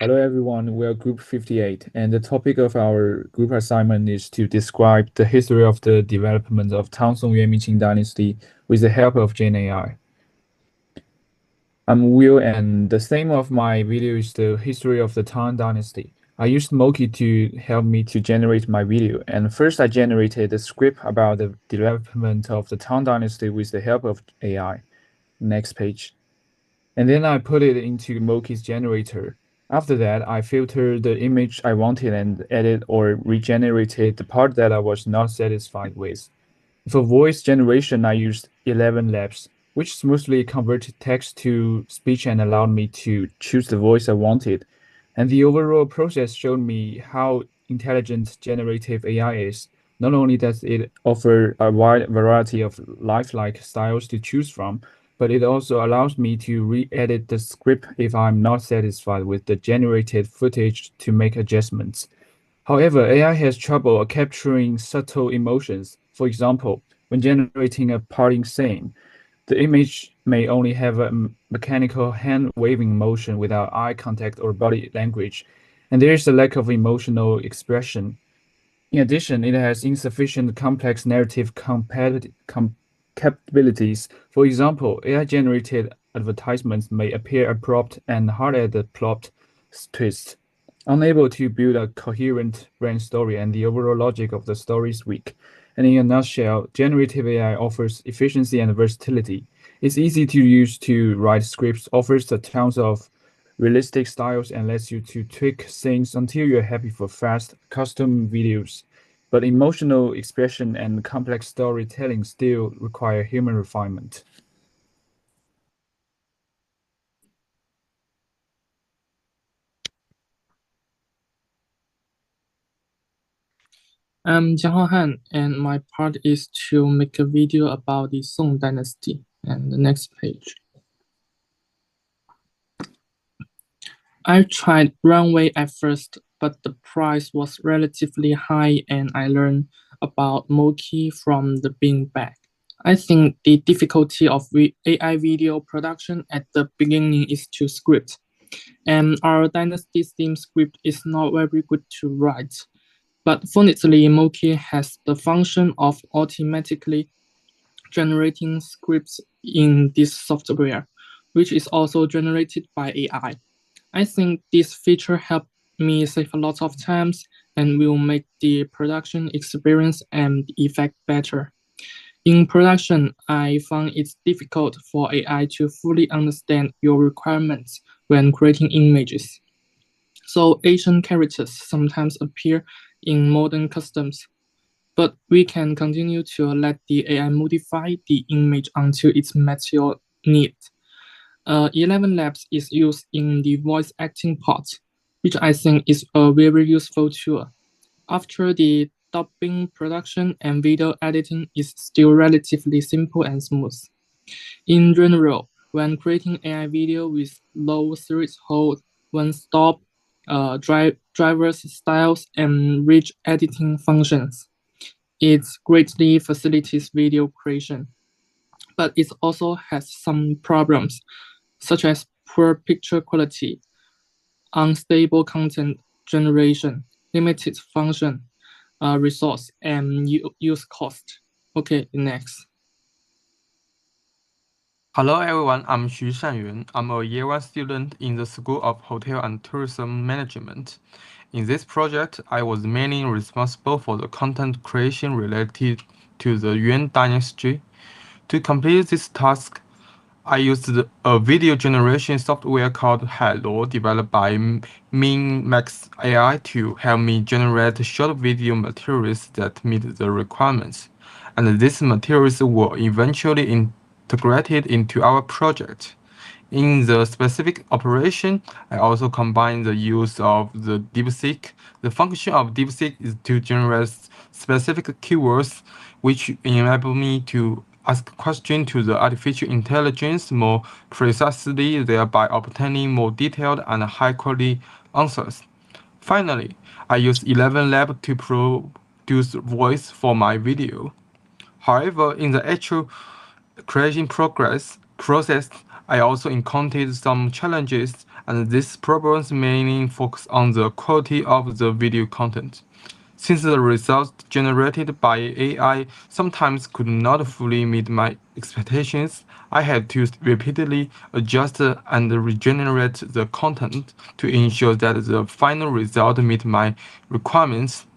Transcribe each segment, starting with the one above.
Hello everyone, we are Group 58, and the topic of our group assignment is to describe the history of the development of Tang Songyuan Mingqing dynasty with the help of Gen AI. I'm Will, and the theme of my video is the history of the Tang dynasty. I used Moki to help me to generate my video, and first I generated a script about the development of the Tang dynasty with the help of AI. Next page. And then I put it into Moki's generator. After that, I filtered the image I wanted and edit or regenerated the part that I was not satisfied with. For voice generation, I used ElevenLabs, which smoothly converted text to speech and allowed me to choose the voice I wanted. And the overall process showed me how intelligent generative AI is. Not only does it offer a wide variety of lifelike styles to choose from, but it also allows me to re-edit the script if I'm not satisfied with the generated footage to make adjustments. However, AI has trouble capturing subtle emotions. For example, when generating a parting scene, the image may only have a mechanical hand waving motion without eye contact or body language, and there is a lack of emotional expression. In addition, it has insufficient complex narrative capabilities. For example, AI-generated advertisements may appear abrupt and hard at the plot twist, unable to build a coherent brand story, and the overall logic of the story is weak. And in a nutshell, generative AI offers efficiency and versatility. It's easy to use to write scripts, offers a tons of realistic styles, and lets you to tweak things until you're happy for fast, custom videos. But emotional expression and complex storytelling still require human refinement. I'm Jiang Han, and my part is to make a video about the Song Dynasty. And the next page. I tried Runway at first, but the price was relatively high, and I learned about Moki from the being back. I think the difficulty of AI video production at the beginning is to script, and our Dynasty theme script is not very good to write. But fortunately, Moki has the function of automatically generating scripts in this software, which is also generated by AI. I think this feature helped me save a lot of times and will make the production experience and effect better. In production, I found it's difficult for AI to fully understand your requirements when creating images. So Asian characters sometimes appear in modern customs, but we can continue to let the AI modify the image until it meets your need. ElevenLabs is used in the voice acting part, which I think is a very useful tool. After the dubbing, production, and video editing is still relatively simple and smooth. In general, when creating AI video with low threshold, one-stop, drivers styles, and rich editing functions, it greatly facilitates video creation. But it also has some problems, such as poor picture quality, unstable content generation, limited function, resource, and use cost. Okay, next. Hello everyone, I'm Xu Shanyuan. I'm a Year 1 student in the School of Hotel and Tourism Management. In this project, I was mainly responsible for the content creation related to the Yuan dynasty. To complete this task, I used a video generation software called Hello, developed by MinMax AI to help me generate short video materials that meet the requirements. And these materials were eventually integrated into our project. In the specific operation, I also combine the use of the DeepSeek. The function of DeepSeek is to generate specific keywords, which enable me to ask questions to the artificial intelligence more precisely, thereby obtaining more detailed and high-quality answers. Finally, I use ElevenLab to produce voice for my video. However, in the actual creation process, I also encountered some challenges and these problems mainly focus on the quality of the video content. Since the results generated by AI sometimes could not fully meet my expectations, I had to repeatedly adjust and regenerate the content to ensure that the final result met my requirements.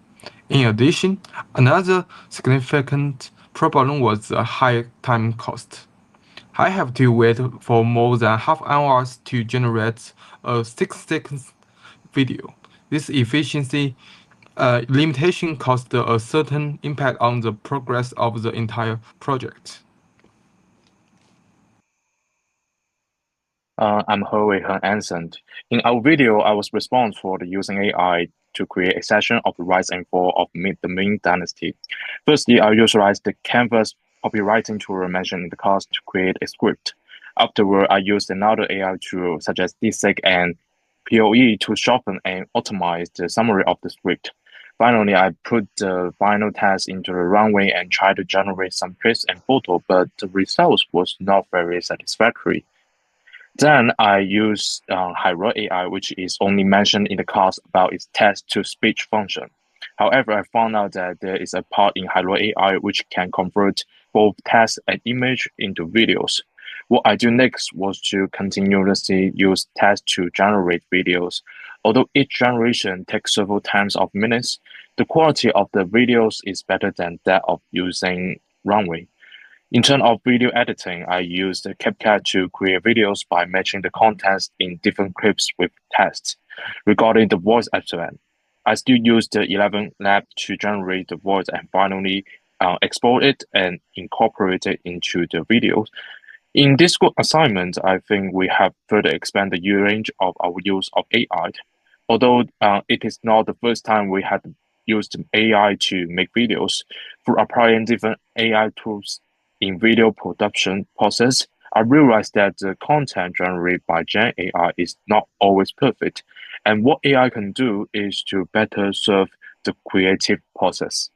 In addition, another significant problem was the high time cost. I have to wait for more than half hours to generate a 6 second video. This efficiency limitation caused a certain impact on the progress of the entire project. I'm Hui Heng Anson. In our video, I was responsible for using AI to create a session of the rise and fall of the Ming Dynasty. Firstly, I utilized the Canvas copywriting tool mentioned in the class to create a script. Afterward, I used another AI tool such as DeepSeek and POE to sharpen and optimize the summary of the script. Finally, I put the final text into the runway and tried to generate some clips and photos, but the results was not very satisfactory. Then I use Hiro AI, which is only mentioned in the class about its text-to-speech function. However, I found out that there is a part in Hiro AI which can convert both text and image into videos. What I do next was to continuously use text to generate videos. Although each generation takes several tens of minutes, the quality of the videos is better than that of using Runway. In terms of video editing, I used CapCut to create videos by matching the contents in different clips with text. Regarding the voice aspect, I still use the 11 Lab to generate the voice and finally export it and incorporate it into the videos. In this group assignment, I think we have further expanded the range of our use of AI. Although it is not the first time we had used AI to make videos, through applying different AI tools in video production process, I realized that the content generated by Gen AI is not always perfect, and what AI can do is to better serve the creative process.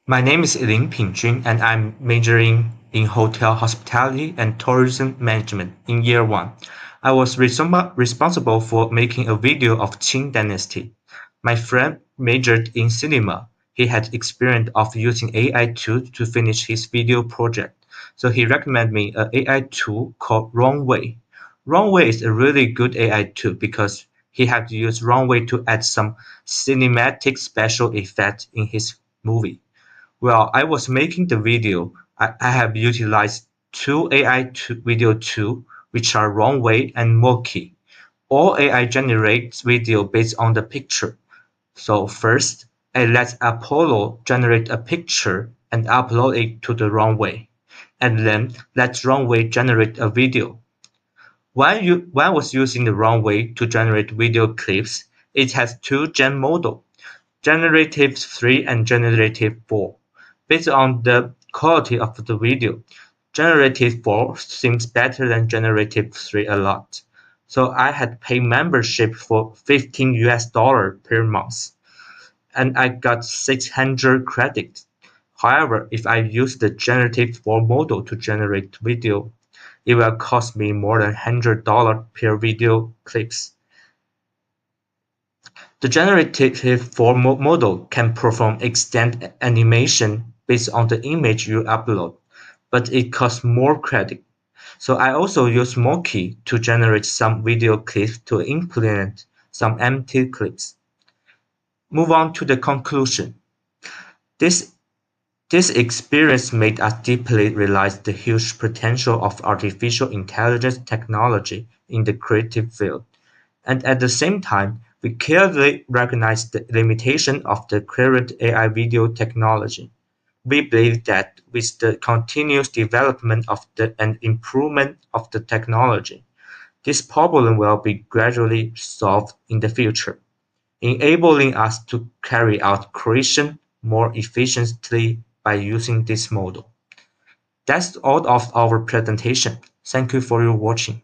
My name is Lin Pingjun, and I'm majoring in hotel hospitality and tourism management in year 1. I was responsible for making a video of Qing Dynasty. My friend majored in cinema. He had experience of using AI tool to finish his video project, so he recommended me an AI tool called Runway. Runway is a really good AI tool because he had to use Runway to add some cinematic special effects in his movie. While I was making the video, I have utilized two AI video tools, which are Runway and Moki. All AI generates video based on the picture. So first, I let Apollo generate a picture and upload it to the Runway, and then let Runway generate a video. When I was using the Runway to generate video clips, it has two gen models, Generative 3 and Generative 4. Based on the quality of the video, Generative 4 seems better than Generative 3 a lot. So I had paid membership for $15 per month, and I got 600 credits. However, if I use the Generative 4 model to generate video, it will cost me more than $100 per video clips. The Generative 4 model can perform extended animation based on the image you upload, but it costs more credit. So I also use Moki to generate some video clips to implement some empty clips. Move on to the conclusion. This experience made us deeply realize the huge potential of artificial intelligence technology in the creative field, and at the same time, we clearly recognize the limitation of the current AI video technology. We believe that with the continuous development and improvement of the technology, this problem will be gradually solved in the future, enabling us to carry out creation more efficiently by using this model. That's all of our presentation. Thank you for your watching.